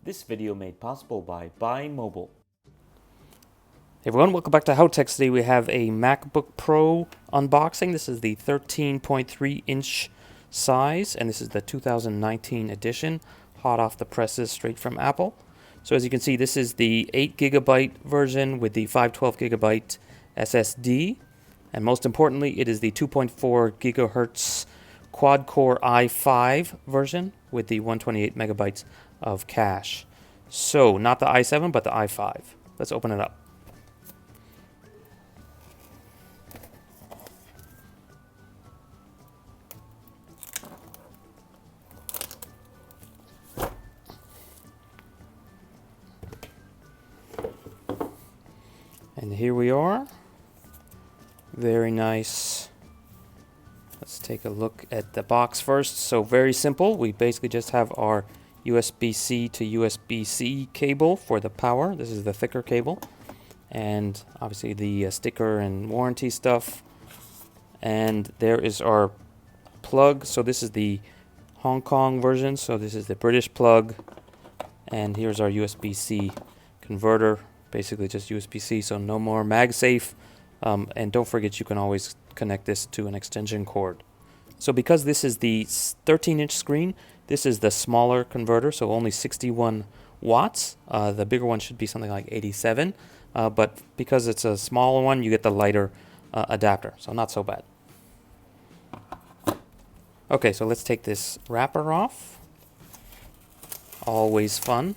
This video made possible by Buy Mobile. Hey everyone, welcome back to Howtechs. Today we have a MacBook Pro unboxing. This is the 13.3 inch size, and this is the 2019 edition, hot off the presses, straight from Apple. So as you can see, this is the 8GB version with the 512GB SSD, and most importantly, it is the 2.4 gigahertz Quadcore i5 version with the 128 megabytes of cache. So not the i7, but the i5. Let's open it up. And here we are. Very nice. Let's take a look at the box first. So very simple. We basically just have our USB-C to USB-C cable for the power. This is the thicker cable. And obviously the sticker and warranty stuff. And there is our plug. So this is the Hong Kong version. So this is the British plug. And here's our USB-C converter. Basically just USB-C, so no more MagSafe. And don't forget, you can always connect this to an extension cord. So because this is the 13-inch screen, this is the smaller converter, so only 61 watts. The bigger one should be something like 87. But because it's a smaller one, you get the lighter adapter, so not so bad. Okay, so let's take this wrapper off. Always fun.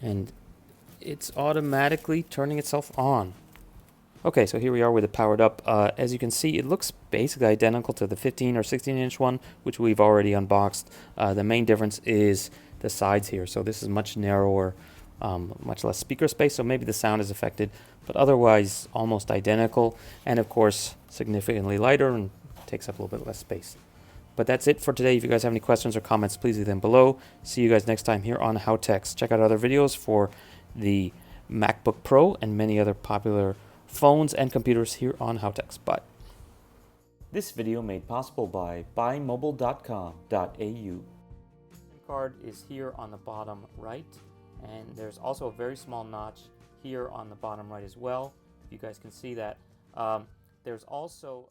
And it's automatically turning itself on. Okay, so here we are with it powered up. As you can see, it looks basically identical to the 15 or 16-inch one, which we've already unboxed. The main difference is the sides here. So this is much narrower, much less speaker space, so maybe the sound is affected, but otherwise almost identical, and of course significantly lighter and takes up a little bit less space. But that's it for today. If you guys have any questions or comments, please leave them below. See you guys next time here on Howtechs. Check out other videos for the MacBook Pro and many other popular phones and computers here on Howtechs. Bye. This video made possible by buymobile.com.au. Card is here on the bottom right, and there's also a very small notch here on the bottom right as well. You guys can see that. There's also